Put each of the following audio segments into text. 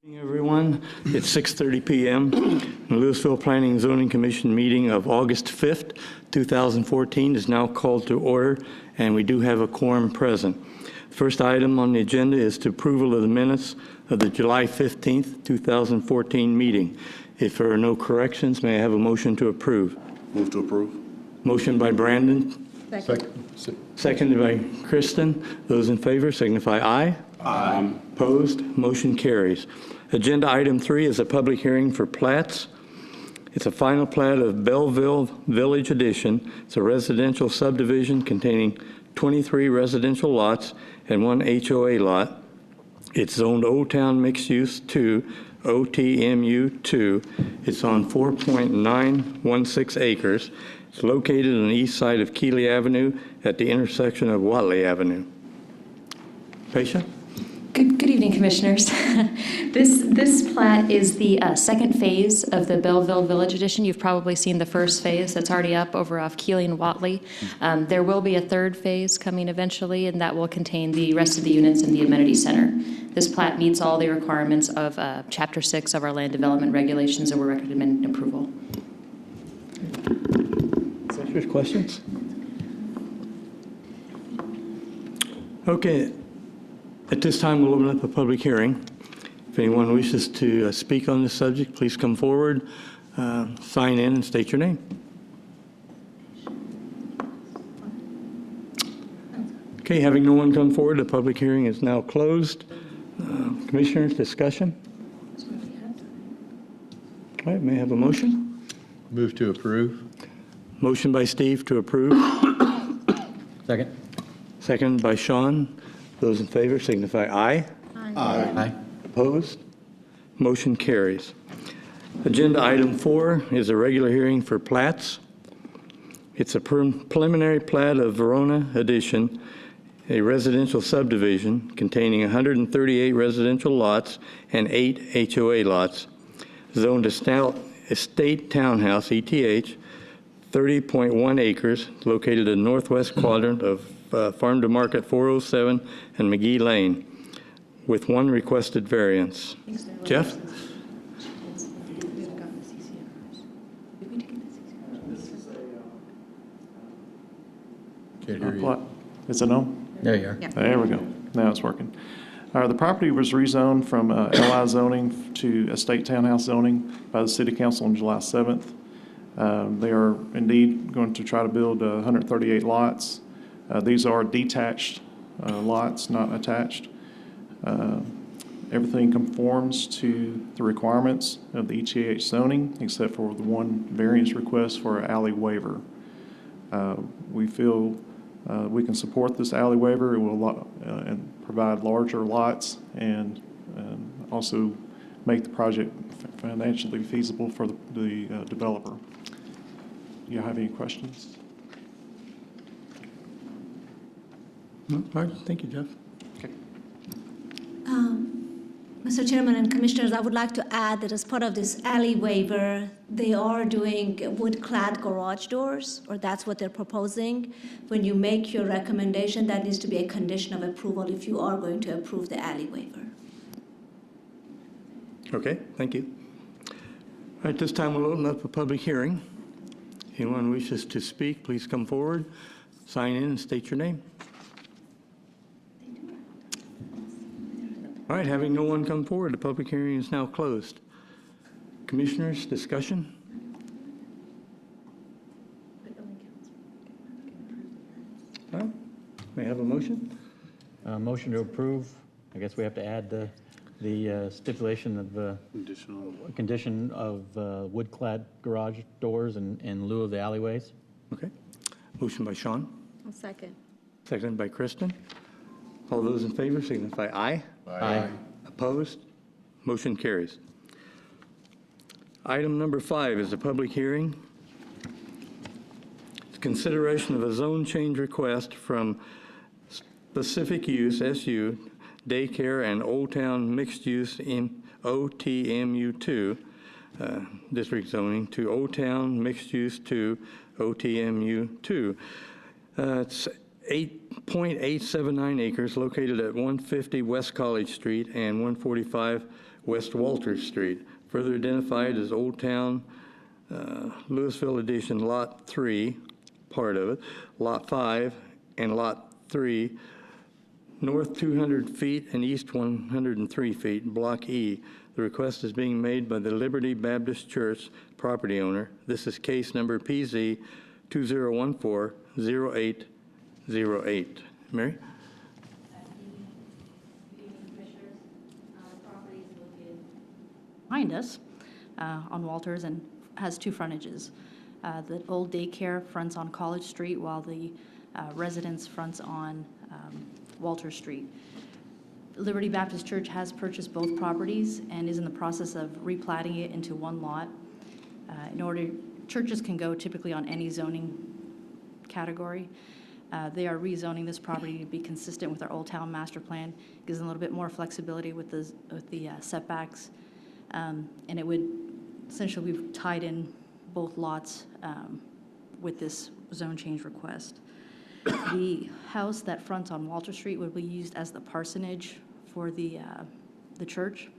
Good evening, everyone. It's 6:30 p.m. The Louisville Planning and Zoning Commission meeting of August 5th, 2014 is now called to order, and we do have a quorum present. The first item on the agenda is to approval of the minutes of the July 15th, 2014 meeting. If there are no corrections, may I have a motion to approve? Move to approve. Motion by Brandon. Seconded by Kristen. Those in favor signify aye. Aye. Opposed? Motion carries. Agenda item 3 is a public hearing for Platts. It's a final plat of Belleville Village Edition. It's a residential subdivision containing 23 residential lots and 1 HOA lot. It's zoned Old Town Mixed Use 2, OTMU 2. It's on 4.916 acres. It's located on the east side of Keeley Avenue at the intersection of Watley Avenue. Pasha? Good evening, Commissioners. This plat is the second phase of the Belleville Village Edition. You've probably seen the first phase that's already up over off Keeley and Watley. There will be a third phase coming eventually, and that will contain the rest of the units in the amenity center. This plat meets all the requirements of Chapter 6 of our land development regulations, and we're recommending approval. Commissioners, questions? Okay. At this time, we'll open up a public hearing. If anyone wishes to speak on this subject, please come forward, sign in, and state your name. Okay, having no one come forward, the public hearing is now closed. Commissioners, discussion? All right, may I have a motion? Move to approve. Motion by Steve to approve. Second. Second by Sean. Those in favor signify aye. Aye. Opposed? Motion carries. Agenda item 4 is a regular hearing for Platts. It's a preliminary plat of Verona Edition, a residential subdivision containing 138 residential lots and 8 HOA lots, zoned estate townhouse, ETH, 30.1 acres, located in the northwest quadrant of Farm to Market 407 and McGee Lane, with 1 requested variance. Jeff? Can't hear you. Is it on? There you are. Yeah. There we go. Now it's working. The property was rezoned from LI zoning to estate townhouse zoning by the City Council on July 7th. They are indeed going to try to build 138 lots. These are detached lots, not attached. Everything conforms to the requirements of the ETH zoning, except for the 1 variance request for an alley waiver. We feel we can support this alley waiver. It will and provide larger lots and also make the project financially feasible for the developer. Do you have any questions? No? All right, thank you, Jeff. Okay. Mr. Chairman and Commissioners, I would like to add that as part of this alley waiver, they are doing wood-clad garage doors, or that's what they're proposing. When you make your recommendation, that needs to be a condition of approval if you are going to approve the alley waiver. Okay, thank you. All right, this time we'll open up a public hearing. Anyone wishes to speak, please come forward, sign in, and state your name. All right, having no one come forward, the public hearing is now closed. Commissioners, discussion? All right, may I have a motion? Motion to approve. I guess we have to add the stipulation of condition of wood-clad garage doors in lieu of the alleyways. Okay. Motion by Sean. I'll second. Seconded by Kristen. All those in favor signify aye. Aye. Opposed? Motion carries. Item number 5 is a public hearing. It's consideration of a zone change request from specific use, SU, daycare and Old Town mixed use in OTMU 2, district zoning, to Old Town mixed use 2, OTMU 2. It's 8.879 acres located at 150 West College Street and 145 West Walter Street, further identified as Old Town Louisville Edition Lot 3, part of it, Lot 5, and Lot 3, north 200 feet and east 103 feet, Block E. The request is being made by the Liberty Baptist Church property owner. This is case number PZ 2014-0808. Mary? Behind us on Walters and has two frontages. The old daycare fronts on College Street while the residence fronts on Walter Street. Liberty Baptist Church has purchased both properties and is in the process of replatting it into one lot. Churches can go typically on any zoning category. They are rezoning this property to be consistent with our Old Town Master Plan, gives them a little bit more flexibility with the setbacks, and it would essentially, we've tied in both lots with this zone change request. The house that fronts on Walter Street would be used as the parsonage for the church,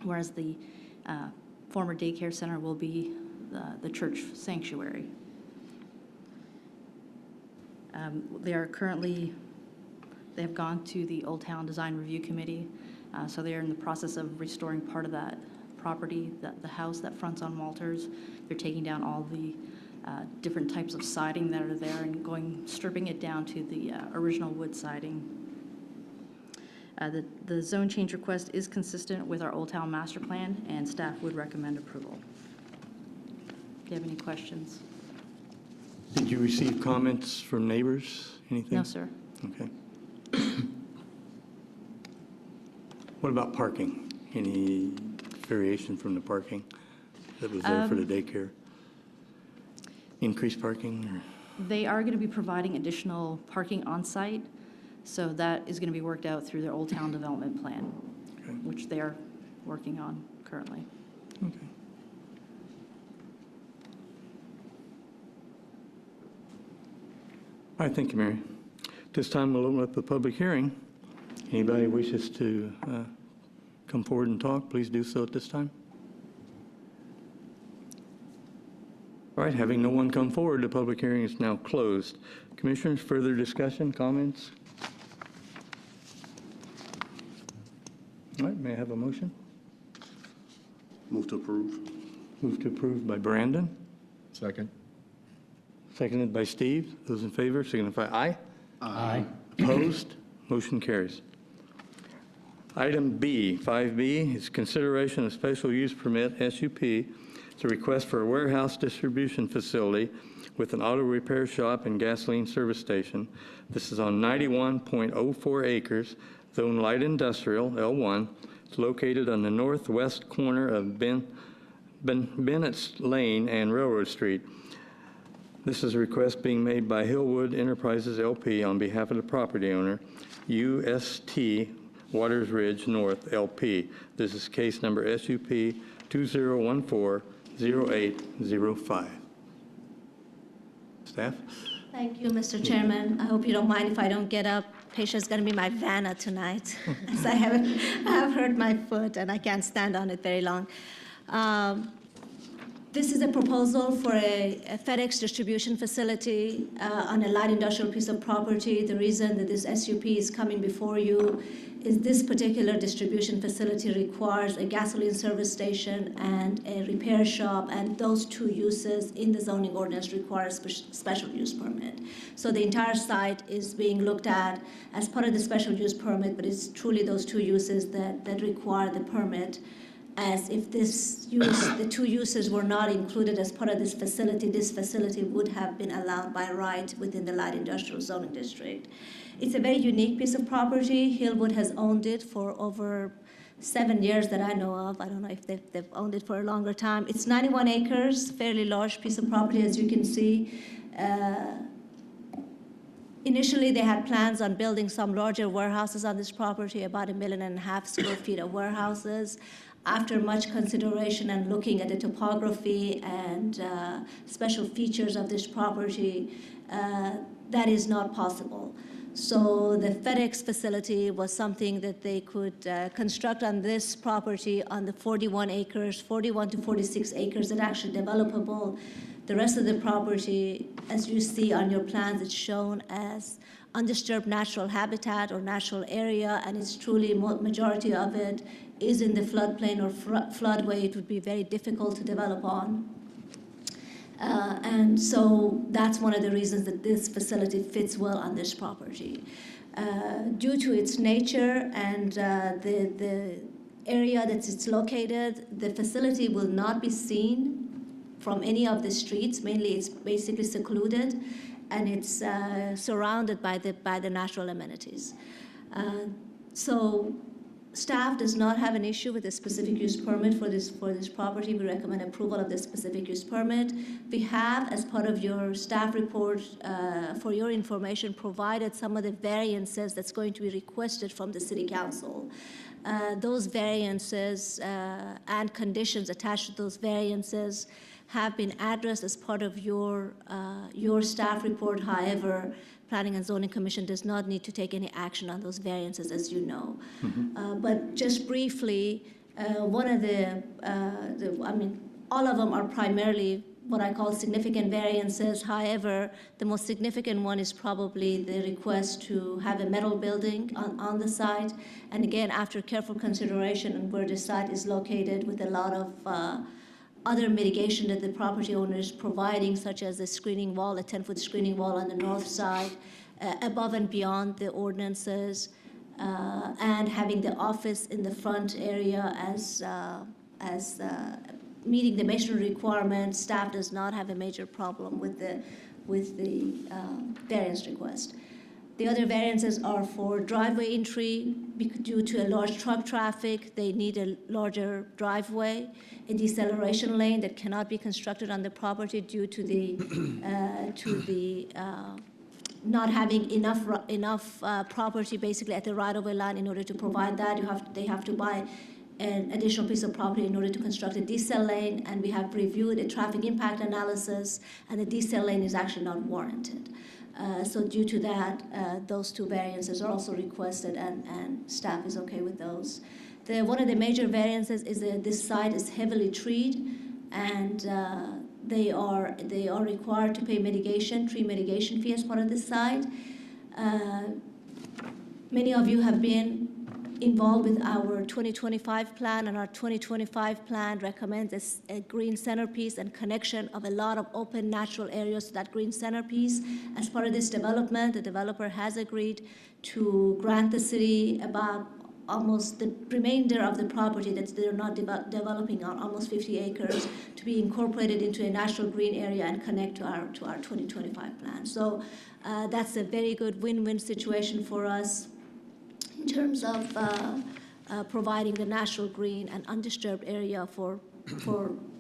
whereas the former daycare center will be the church sanctuary. They have gone to the Old Town Design Review Committee, so they are in the process of restoring part of that property, the house that fronts on Walters. They're taking down all the different types of siding that are there and stripping it down to the original wood siding. The zone change request is consistent with our Old Town Master Plan, and staff would recommend approval. Do you have any questions? Did you receive comments from neighbors? Anything? No, sir. Okay. What about parking? Any variation from the parking that was there for the daycare? Increased parking? Or? They are going to be providing additional parking on site, so that is going to be worked out through their Old Town Development Plan, Okay. which they are working on currently. Okay. All right, thank you, Mary. This time we'll open up the public hearing. Anybody wishes to come forward and talk, please do so at this time. All right, having no one come forward, the public hearing is now closed. Commissioners, further discussion, comments? All right, may I have a motion? Move to approve. Move to approve by Brandon, Second. seconded by Steve. Those in favor signify aye. Aye. Opposed? Motion carries. Item B, 5B, is consideration of special use permit, SUP. It's a request for a warehouse distribution facility with an auto repair shop and gasoline service station. This is on 91.04 acres, zone light industrial, L1. It's located on the northwest corner of Bennett's Lane and Railroad Street. This is a request being made by Hillwood Enterprises, LP, on behalf of the property owner, UST Waters Ridge North, LP. This is case number SUP 2014-0805. Staff? Thank you, Mr. Chairman. I hope you don't mind if I don't get up. Patient's going to be my Vanna tonight, as I have hurt my foot and I can't stand on it very long. This is a proposal for a FedEx distribution facility on a light industrial piece of property. The reason that this SUP is coming before you is this particular distribution facility requires a gasoline service station and a repair shop, and those two uses in the zoning ordinance require a special use permit. So the entire site is being looked at as part of the special use permit, but it's truly those two uses that require the permit. As if this use, the two uses were not included as part of this facility would have been allowed by right within the light industrial zoning district. It's a very unique piece of property. Hillwood has owned it for over 7 years that I know of. I don't know if they've owned it for a longer time. It's 91 acres, fairly large piece of property, as you can see. Initially, they had plans on building some larger warehouses on this property, about 1.5 million square feet of warehouses. After much consideration and looking at the topography and special features of this property, that is not possible. So the FedEx facility was something that they could construct on this property on the 41 acres, 41 to 46 acres that are actually developable. The rest of the property, as you see on your plans, it's shown as undisturbed natural habitat or natural area, and it's truly majority of it is in the floodplain or floodway. It would be very difficult to develop on. And so that's one of the reasons that this facility fits well on this property. Due to its nature and the area that it's located, the facility will not be seen from any of the streets. Mainly it's basically secluded, and it's surrounded by the natural amenities. So staff does not have an issue with the specific use permit for this property. We recommend approval of the specific use permit. We have, as part of your staff report, for your information, provided some of the variances that's going to be requested from the City Council. Those variances and conditions attached to those variances have been addressed as part of your staff report. However, Planning and Zoning Commission does not need to take any action on those variances, as you know. But just briefly, one of all of them are primarily what I call significant variances. However, the most significant one is probably the request to have a metal building on the site. And again, after careful consideration on where the site is located, with a lot of other mitigation that the property owner is providing, such as a screening wall, a 10-foot screening wall on the north side, above and beyond the ordinances, and having the office in the front area as meeting the masonry requirements. Staff does not have a major problem with the variance request. The other variances are for driveway entry. Due to a large truck traffic, they need a larger driveway, a deceleration lane that cannot be constructed on the property due to the not having enough property basically at the right-of-way line in order to provide that. They have to buy an additional piece of property in order to construct a decel lane, and we have reviewed a traffic impact analysis, and the decel lane is actually not warranted. So due to that, those two variances are also requested, and staff is okay with those. One of the major variances is that this site is heavily treed, and they are required to pay tree mitigation fee as part of this site. Many of you have been involved with our 2025 plan, and our 2025 plan recommends a green centerpiece and connection of a lot of open natural areas to that green centerpiece. As part of this development, the developer has agreed to grant the city about almost the remainder of the property that they're not developing on, almost 50 acres, to be incorporated into a natural green area and connect to our 2025 plan. So that's a very good win-win situation for us in terms of providing the natural green and undisturbed area for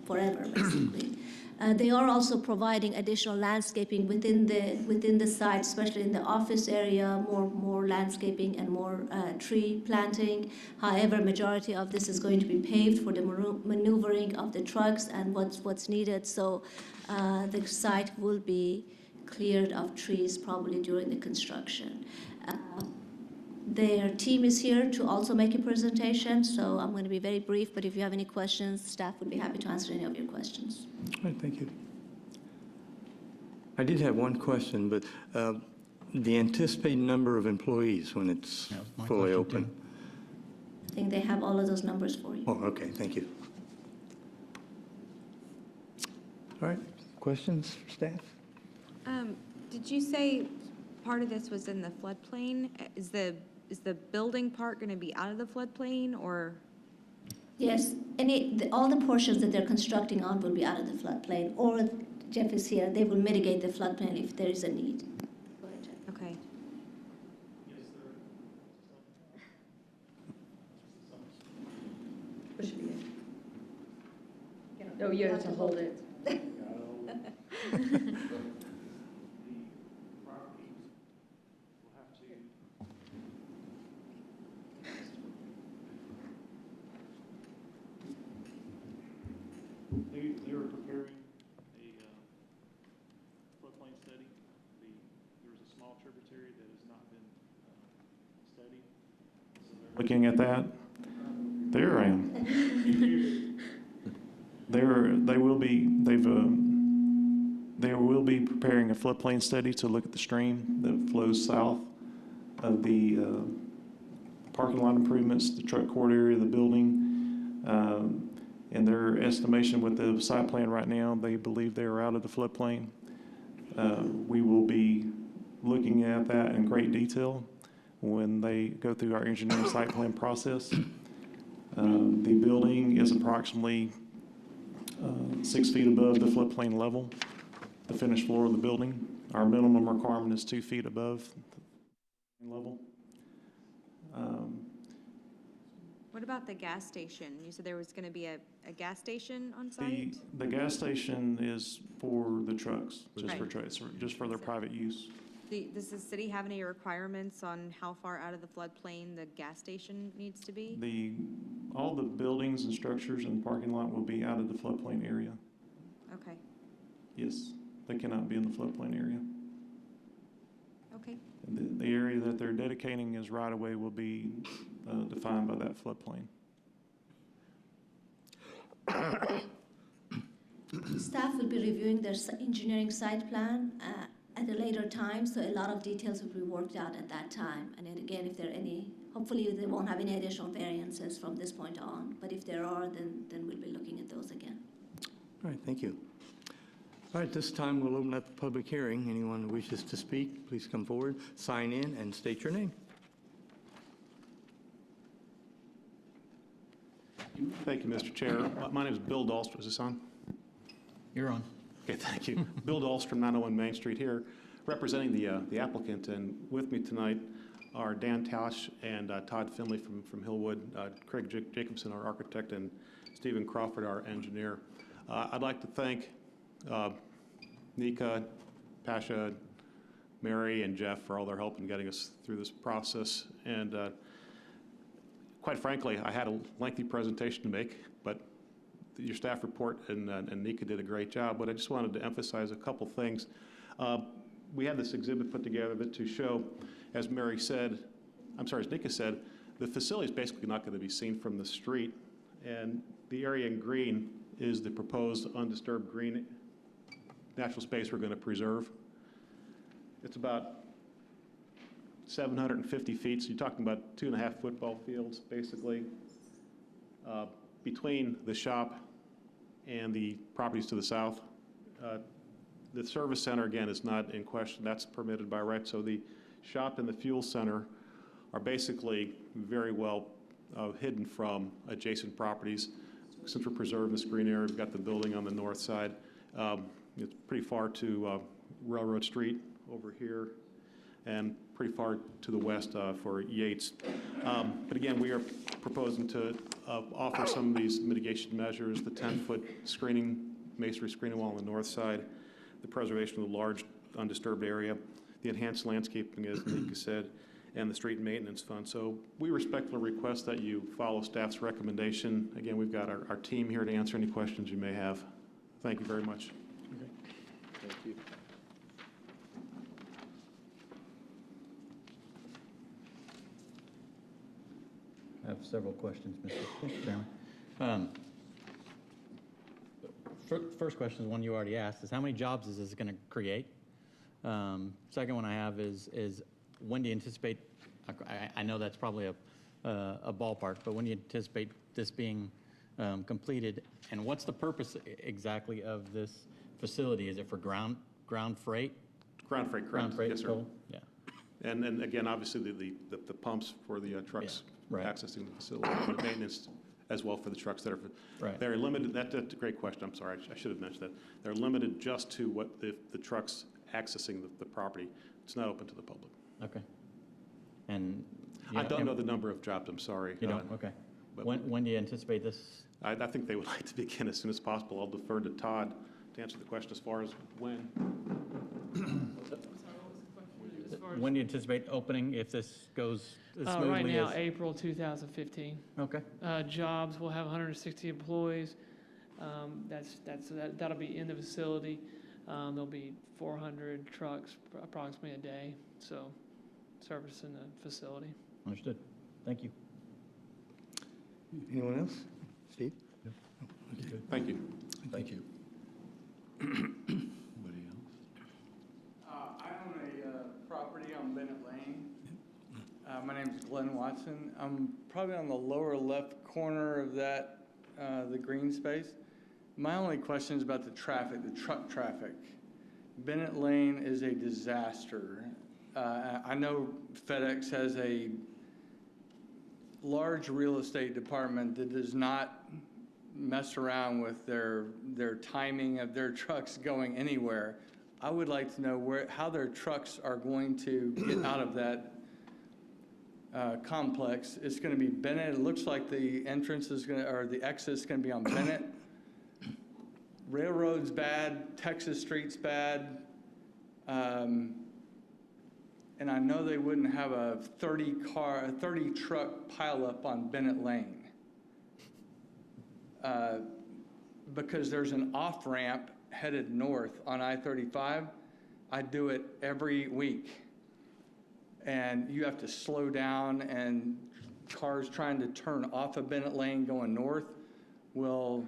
forever, basically. They are also providing additional landscaping within the site, especially in the office area, more landscaping and more tree planting. However, majority of this is going to be paved for the maneuvering of the trucks and what's needed. So the site will be cleared of trees probably during the construction. Their team is here to also make a presentation, so I'm going to be very brief, but if you have any questions, staff would be happy to answer any of your questions. All right, thank you. I did have one question, but the anticipated number of employees when it's fully open? I think they have all of those numbers for you. Oh, okay, thank you. All right, questions, staff? Did you say part of this was in the floodplain? Is the building part going to be out of the floodplain, or? Yes, all the portions that they're constructing on will be out of the floodplain, or Jeff is here, they will mitigate the floodplain if there is a need. Go ahead, Jeff. Okay. No, you have to hold it. They were preparing a floodplain study. There was a tributary that has not been studied. So they're looking at that. There I am. They will be preparing a floodplain study to look at the stream that flows south of the parking lot improvements, the truck court area of the building. And their estimation with the site plan right now, they believe they are out of the floodplain. We will be looking at that in great detail when they go through our engineering site plan process. The building is approximately 6 feet above the floodplain level, the finished floor of the building. Our minimum requirement is 2 feet above the level. What about the gas station? You said there was going to be a gas station on site? The gas station is for the trucks, just for Right. trucks, just for their private use. Does the city have any requirements on how far out of the floodplain the gas station needs to be? All the buildings and structures in the parking lot will be out of the floodplain area. Okay, Yes, they cannot be in the floodplain area. okay. The area that they're dedicating as right-of-way will be defined by that floodplain. Staff will be reviewing their engineering site plan at a later time, so a lot of details will be worked out at that time. And then again, if there are any, hopefully they won't have any additional variances from this point on, but if there are, then we'll be looking at those again. All right, thank you. All right, this time we'll open up the public hearing. Anyone who wishes to speak, please come forward, sign in, and state your name. Thank you, Mr. Chair. My name is Bill Dahlstrom. Is this on? You're on. Okay, thank you. Bill Dahlstrom, 901 Main Street here, representing the applicant. And with me tonight are Dan Tausch and Todd Finley from Hillwood, Craig Jacobson, our architect, and Stephen Crawford, our engineer. I'd like to thank Nika, Pasha, Mary, and Jeff for all their help in getting us through this process. And quite frankly, I had a lengthy presentation to make, but your staff report and Nika did a great job. But I just wanted to emphasize a couple things. We had this exhibit put together to show, as Nika said, the facility is basically not going to be seen from the street. And the area in green is the proposed undisturbed green natural space we're going to preserve. It's about 750 feet, so you're talking about 2.5 football fields, basically, between the shop and the properties to the south. The service center, again, is not in question. That's permitted by right. So the shop and the fuel center are basically very well hidden from adjacent properties. Since we're preserving this green area, we've got the building on the north side. It's pretty far to Railroad Street over here, and pretty far to the west for Yates. But again, we are proposing to offer some of these mitigation measures, the 10-foot screening, masonry screening wall on the north side, the preservation of the large undisturbed area, the enhanced landscaping, as Nika said, and the street maintenance fund. So we respectfully request that you follow staff's recommendation. Again, we've got our team here to answer any questions you may have. Thank you very much. Okay. Thank you. I have several questions, Mr. Chairman. First question is one you already asked, is how many jobs is this going to create? Second one I have is when do you anticipate, I know that's probably a ballpark, but when do you anticipate this being completed? And what's the purpose exactly of this facility? Is it for ground freight? Ground freight, correct. Ground freight, Yes, sir. coal? Yeah. And again, obviously, the pumps for the trucks Yeah, right. accessing the facility, and the maintenance as well for the trucks that are, Right. they're limited, that's a great question, I'm sorry, I should have mentioned that. They're limited just to what the trucks accessing the property. It's not open to the public. Okay. And I don't know the number of jobs, I'm sorry. You don't? Okay. but- When do you anticipate this? I think they would like to begin as soon as possible. I'll defer to Todd to answer the question as far as when. When do you anticipate opening if this goes as smoothly Right now, as? April 2015. Okay. Jobs, we'll have 160 employees. That'll be in the facility. There'll be 400 trucks approximately a day, so servicing the facility. Understood. Thank you. Anyone else? Steve? Thank you. Thank you. Anybody else? I own a property on Bennett Lane. My name's Glenn Watson. I'm probably on the lower left corner of that, the green space. My only question is about the traffic, the truck traffic. Bennett Lane is a disaster. I know FedEx has a large real estate department that does not mess around with their timing of their trucks going anywhere. I would like to know how their trucks are going to get out of that complex. It's going to be Bennett. It looks like the entrance is going to, or the exit is going to be on Bennett. Railroad's bad. Texas Street's bad. And I know they wouldn't have a 30 truck pileup on Bennett Lane. Because there's an off-ramp headed north on I-35. I do it every week. And you have to slow down, and cars trying to turn off of Bennett Lane going north will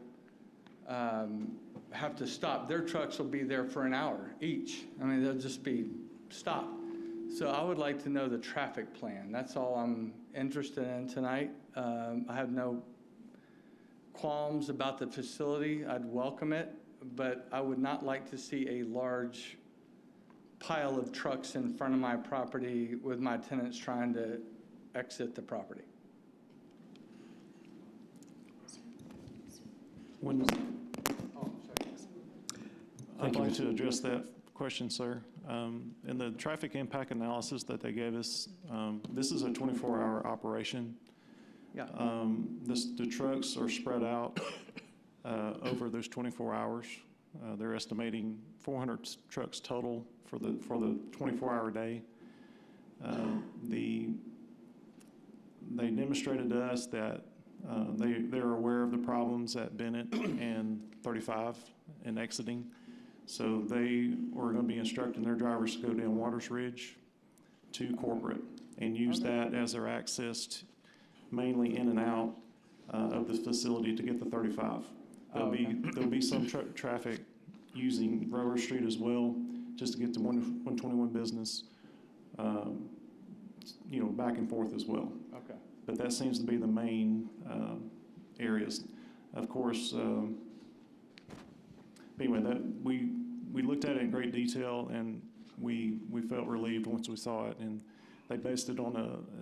have to stop. Their trucks will be there for an hour each. I mean, they'll just be stopped. So I would like to know the traffic plan. That's all I'm interested in tonight. I have no qualms about the facility. I'd welcome it, but I would not like to see a large pile of trucks in front of my property with my tenants trying to exit the property. I'd like to address that question, sir. In the traffic impact analysis that they gave us, this is a 24-hour operation. Yeah. The trucks are spread out over those 24 hours. They're estimating 400 trucks total for the 24-hour day. They demonstrated to us that they're aware of the problems at Bennett and 35 and exiting. So they were going to be instructing their drivers to go down Waters Ridge to Corporate and use that as their access mainly in and out of the facility to get the 35. There'll be some traffic using Railroad Street as well, just to get to 121 Business, back and forth as well. Okay. But that seems to be the main areas. Of course, anyway, that we looked at it in great detail, and we felt relieved once we saw it. And they based it on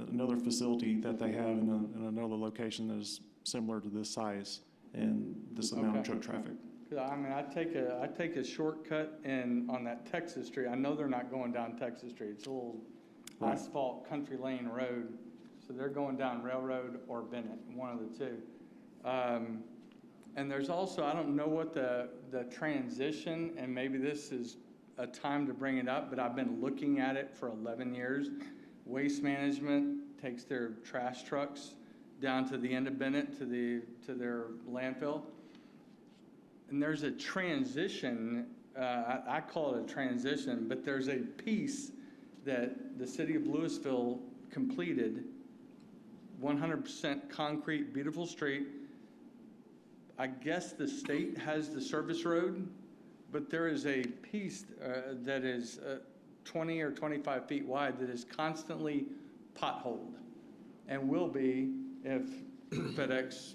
another facility that they have in another location that is similar to this size and this amount of truck traffic. I mean, I take a shortcut on that Texas Street. I know they're not going down Texas Street. It's a little asphalt country lane road. So they're going down Railroad or Bennett, one of the two. And there's also, I don't know what the transition, and maybe this is a time to bring it up, but I've been looking at it for 11 years. Waste Management takes their trash trucks down to the end of Bennett to their landfill. And there's a transition, I call it a transition, but there's a piece that the city of Louisville completed, 100% concrete, beautiful street. I guess the state has the service road, but there is a piece that is 20 or 25 feet wide that is constantly potholed and will be if FedEx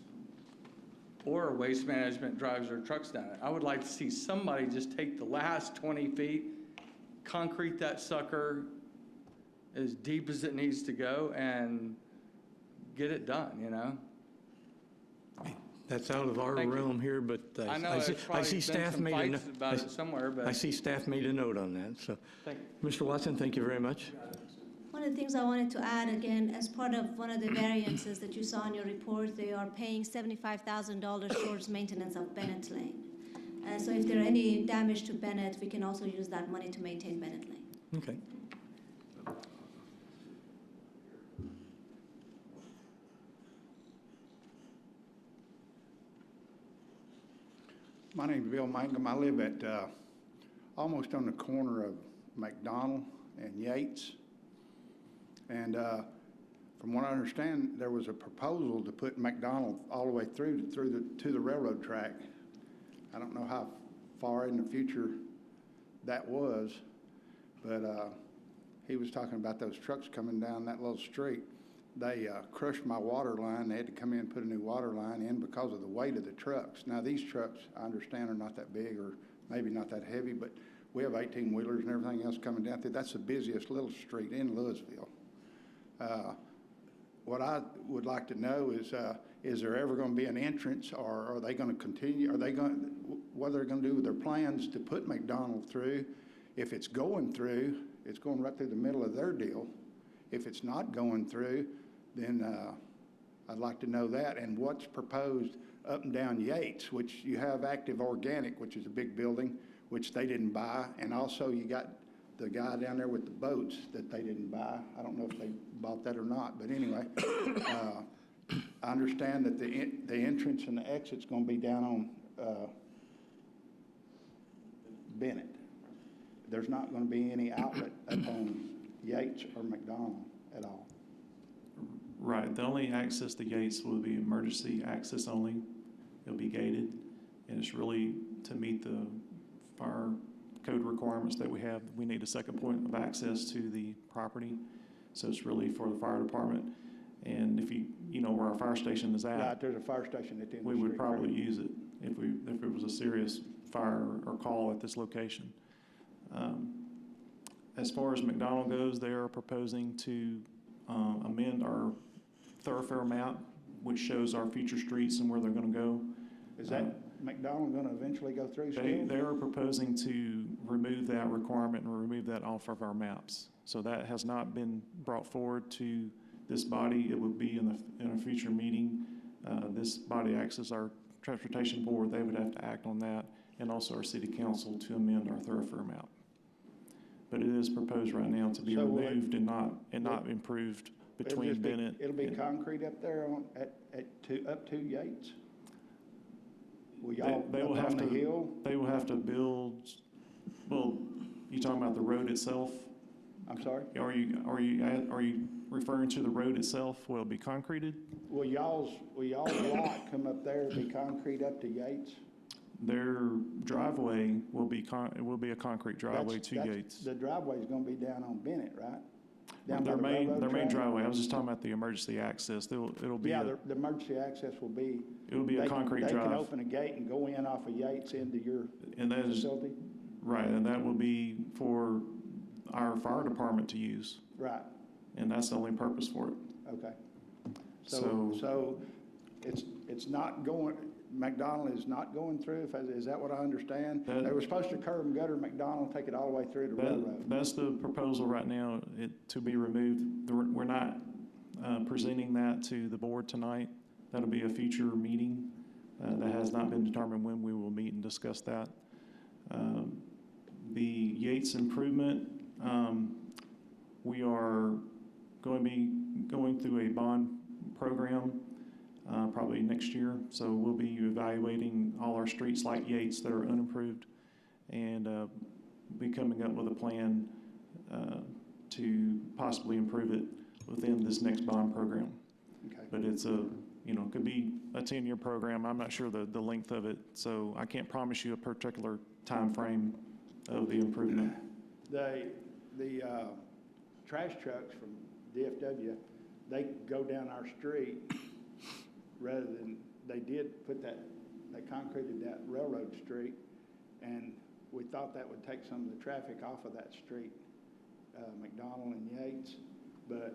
or Waste Management drives their trucks down it. I would like to see somebody just take the last 20 feet, concrete that sucker as deep as it needs to go, and get it done, That's out of our realm here, but I know I see staff made a note about it somewhere, but I see staff made a note on that. So, thank you. Mr. Watson, thank you very much. One of the things I wanted to add, again, as part of one of the variances that you saw in your report, they are paying $75,000 towards maintenance of Bennett Lane. So if there are any damage to Bennett, we can also use that money to maintain Bennett Lane. Okay. My name's Bill Mangum. I live at almost on the corner of McDonald and Yates. And from what I understand, there was a proposal to put McDonald all the way through to the railroad track. I don't know how far in the future that was, but he was talking about those trucks coming down that little street. They crushed my water line. They had to come in and put a new water line in because of the weight of the trucks. Now, these trucks, I understand, are not that big or maybe not that heavy, but we have 18-wheelers and everything else coming down through. That's the busiest little street in Louisville. What I would like to know is there ever going to be an entrance, or are they going to continue? What are they going to do with their plans to put McDonald through? If it's going through, it's going right through the middle of their deal. If it's not going through, then I'd like to know that. And what's proposed up and down Yates, which you have Active Organic, which is a big building, which they didn't buy. And also you got the guy down there with the boats that they didn't buy. I don't know if they bought that or not, but anyway, I understand that the entrance and the exit's going to be down on Bennett. There's not going to be any outlet up on Yates or McDonald at all. Right. The only access to Yates will be emergency access only. It'll be gated, and it's really to meet the fire code requirements that we have. We need a second point of access to the property, so it's really for the fire department. And if you know where our fire station is at, Right, there's a fire station at the end of the street. we would probably use it if it was a serious fire or call at this location. As far as McDonald goes, they are proposing to amend our thoroughfare map, which shows our future streets and where they're going to go. Is that McDonald going to eventually go through still? They are proposing to remove that requirement and remove that off of our maps. So that has not been brought forward to this body. It would be in a future meeting. This body acts as our transportation board. They would have to act on that, and also our city council to amend our thoroughfare map. But it is proposed right now to be removed and not improved between Bennett. It'll be concrete up there up to Yates? Will y'all They will up have on the hill? They will have to build. Well, you talking about the road itself? I'm sorry? Are you referring to the road itself? Will it be concreted? Will y'all's lot come up there and be concrete up to Yates? Their driveway will be a concrete driveway to Yates. The driveway's gonna be down on Bennett, right? Down by Their the main railroad track? driveway. I was just talking about the emergency access. It'll be Yeah, the emergency access will be. It'll be a concrete drive. They can open a gate and go in off of Yates into your facility? Right, and that will be for our fire department to use. Right, And that's the only purpose for it. okay. So it's not going, McDonald is not going through, is that what I understand? They were supposed to curb and gutter McDonald, take it all the way through to railroad. That's the proposal right now, to be removed. We're not presenting that to the board tonight. That'll be a future meeting. That has not been determined when we will meet and discuss that. The Yates improvement, we are going to be going through a bond program probably next year. So we'll be evaluating all our streets like Yates that are unimproved, and be coming up with a plan to possibly improve it within this next bond program. Okay. But it's could be a 10-year program. I'm not sure the length of it, so I can't promise you a particular time frame of the improvement. The trash trucks from DFW, they go down our street rather than, they concreted that railroad street, and we thought that would take some of the traffic off of that street, McDonald and Yates, but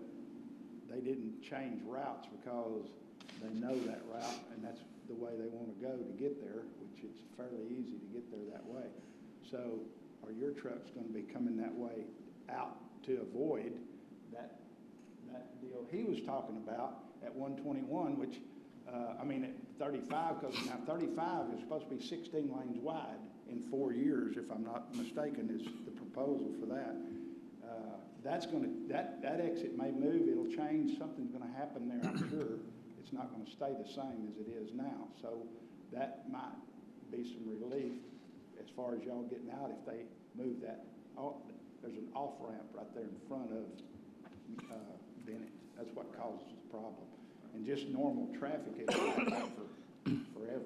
they didn't change routes because they know that route, and that's the way they want to go to get there, which it's fairly easy to get there that way. So are your trucks going to be coming that way out to avoid that deal he was talking about at 121, which, at 35, because now 35 is supposed to be 16 lanes wide in 4 years, if I'm not mistaken, is the proposal for that. That exit may move, it'll change, something's going to happen there, I'm sure. It's not going to stay the same as it is now. So that might be some relief as far as y'all getting out, if they move that, there's an off-ramp right there in front of Bennett. That's what causes the problem. And just normal traffic is like that forever.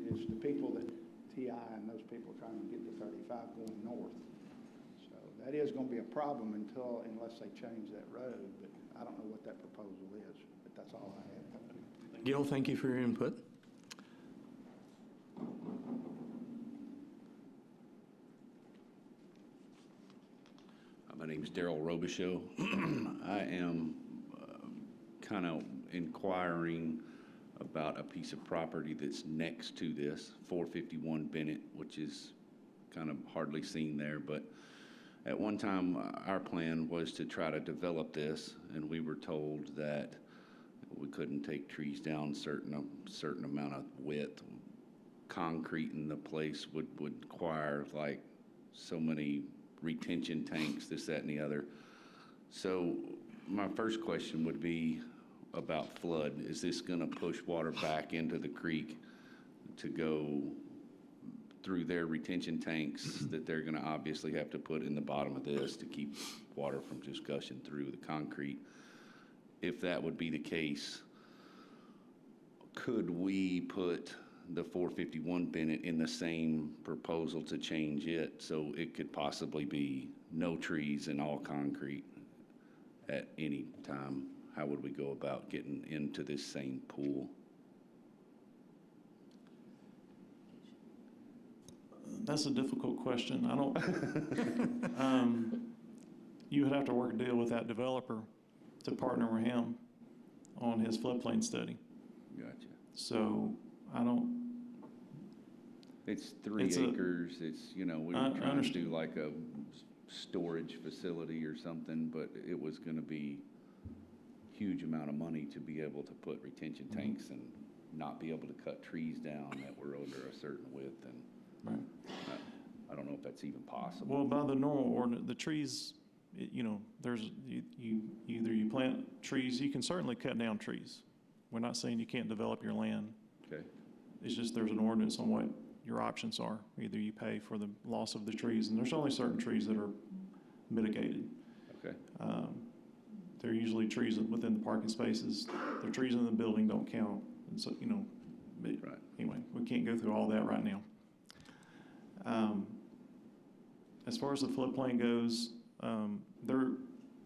It's the people that TI and those people trying to get to 35 going north. So that is going to be a problem unless they change that road, but I don't know what that proposal is, but that's all I have. Gil, thank you for your input. My name's Daryl Robichaux. I am kind of inquiring about a piece of property that's next to this, 451 Bennett, which is kind of hardly seen there. But at one time, our plan was to try to develop this, and we were told that we couldn't take trees down certain amount of width. Concrete in the place would require like so many retention tanks, this, that, and the other. So my first question would be about flood. Is this going to push water back into the creek to go through their retention tanks that they're going to obviously have to put in the bottom of this to keep water from just gushing through the concrete? If that would be the case, could we put the 451 Bennett in the same proposal to change it so it could possibly be no trees and all concrete at any time? How would we go about getting into this same pool? That's a difficult question. I don't, you would have to work a deal with that developer to partner with him on his floodplain study. Gotcha. So I don't. It's 3 acres. It's, you know, we were trying to do like a storage facility or something, but it was going to be huge amount of money to be able to put retention tanks and not be able to cut trees down that were under a certain width. And Right. I don't know if that's even possible. Well, by the normal ordinance, the trees, you know, there's, either you plant trees, you can certainly cut down trees. We're not saying you can't develop your land. Okay. It's just there's an ordinance on what your options are. Either you pay for the loss of the trees, and there's only certain trees that are mitigated. Okay. They're usually trees within the parking spaces. The trees in the building don't count. And so, you know, but right. Anyway, we can't go through all that right now. As far as the floodplain goes, they're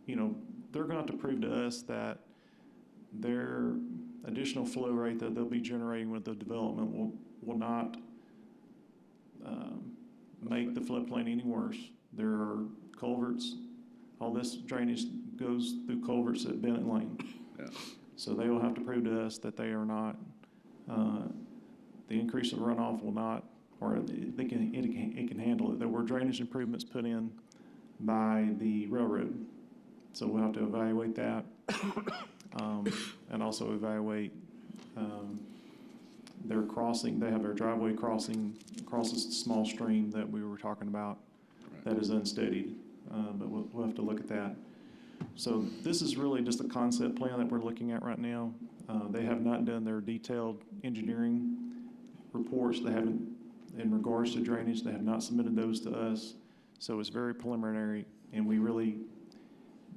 going to have to prove to us that their additional flow rate that they'll be generating with the development will not make the floodplain any worse. There are culverts. All this drainage goes through culverts at Bennett Lane. Yeah. So they will have to prove to us that they are not, the increase of runoff will not, or it can handle it. There were drainage improvements put in by the railroad. So we'll have to evaluate that and also evaluate their crossing. They have their driveway crossing crosses a small stream that we were talking about that is unsteadied, but we'll have to look at that. So this is really just a concept plan that we're looking at right now. They have not done their detailed engineering reports. They haven't, in regards to drainage, they have not submitted those to us. So it's very preliminary, and we really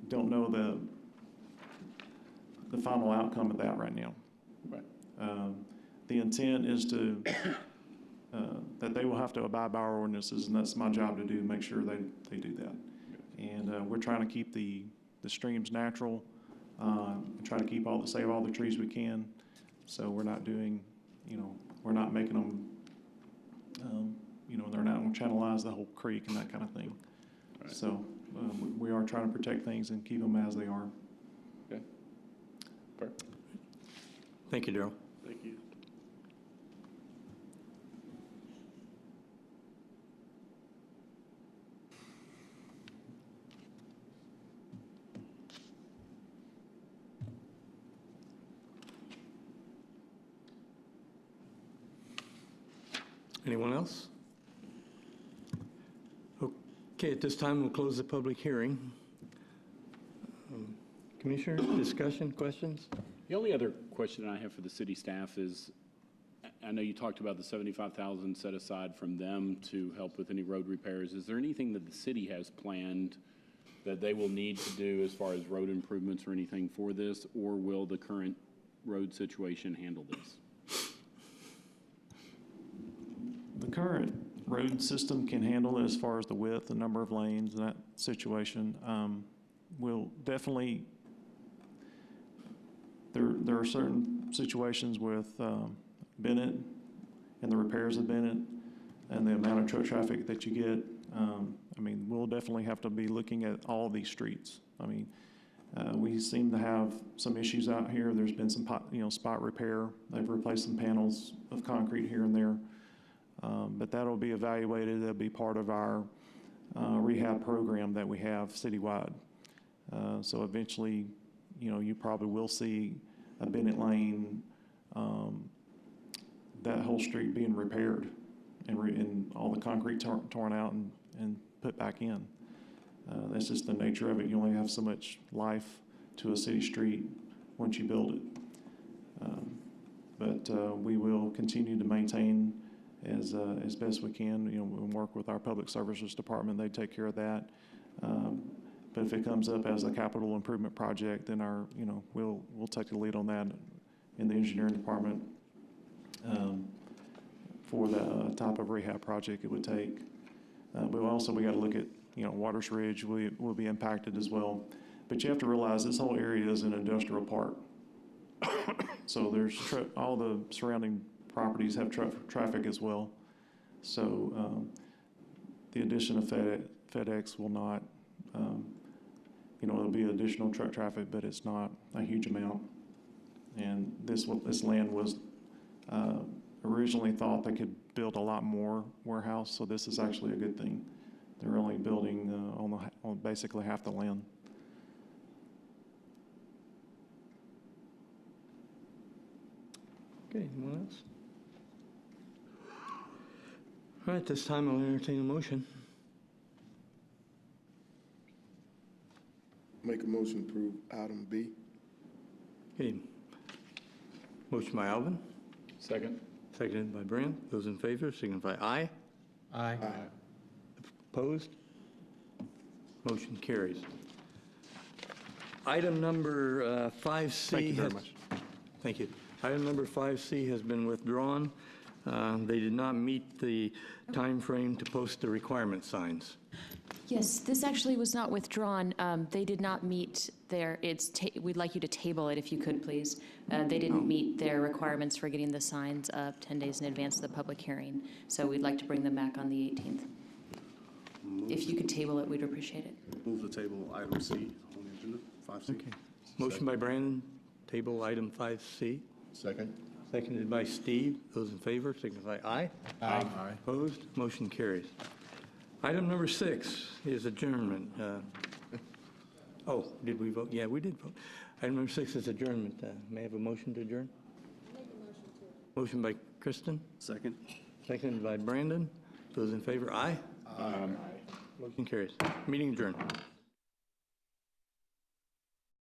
don't know the final outcome of that right now. Right. The intent is to that they will have to abide by our ordinances, and that's my job to do, make sure they do that. And we're trying to keep the streams natural, and try to keep save all the trees we can. So we're not doing, we're not making them, they're not going to channelize the whole creek and that kind of thing. Right. So we are trying to protect things and keep them as they are. Okay. Perfect. Thank you, Daryl. Thank you. Anyone else? Okay, at this time, we'll close the public hearing. Commissioner, discussion, questions? The only other question I have for the city staff is, I know you talked about the 75,000 set aside from them to help with any road repairs. Is there anything that the city has planned that they will need to do as far as road improvements or anything for this, or will the current road situation handle this? The current road system can handle it as far as the width, the number of lanes, and that situation. We'll definitely, there are certain situations with Bennett and the repairs of Bennett and the amount of truck traffic that you get. I mean, we'll definitely have to be looking at all these streets. I mean, we seem to have some issues out here. There's been some, spot repair. They've replaced some panels of concrete here and there. But that'll be evaluated. That'll be part of our rehab program that we have citywide. So eventually, you probably will see a Bennett Lane, that whole street being repaired and all the concrete torn out and put back in. That's just the nature of it. You only have so much life to a city street once you build it. But we will continue to maintain as best we can. We'll work with our public services department. They take care of that. But if it comes up as a capital improvement project, then we'll take the lead on that in the engineering department for the type of rehab project it would take. But also we got to look at, Waters Ridge will be impacted as well. But you have to realize this whole area is an industrial park. So there's all the surrounding properties have traffic as well. So the addition of FedEx will not, there'll be additional truck traffic, but it's not a huge amount. And this land was originally thought they could build a lot more warehouse, so this is actually a good thing. They're only building on basically half the land. Okay, anyone else? All right, this time I'll entertain a motion. Make a motion to approve item B. Okay. Motion by Alvin, Second. seconded by Brent. Those in favor signify aye. Aye. Opposed? Motion carries. Item number 5C. Thank you very much. Thank you. Item number 5C has been withdrawn. They did not meet the time frame to post the requirement signs. Yes, this actually was not withdrawn. They did not meet their, we'd like you to table it if you could, please. They didn't meet their requirements for getting the signs up 10 days in advance of the public hearing. So we'd like to bring them back on the 18th. If you could table it, we'd appreciate it. Move the table item C on the agenda, 5C. Okay. Motion by Brandon, table item 5C. Second. Seconded by Steve. Those in favor signify aye. Aye. Opposed? Motion carries. Item number 6 is adjournment. Oh, did we vote? Yeah, we did vote. Item number 6 is adjournment. May I have a motion to adjourn? Make a motion to. Motion by Kristen. Second. Seconded by Brandon. Those in favor, aye. Aye. Motion carries. Meeting adjourned.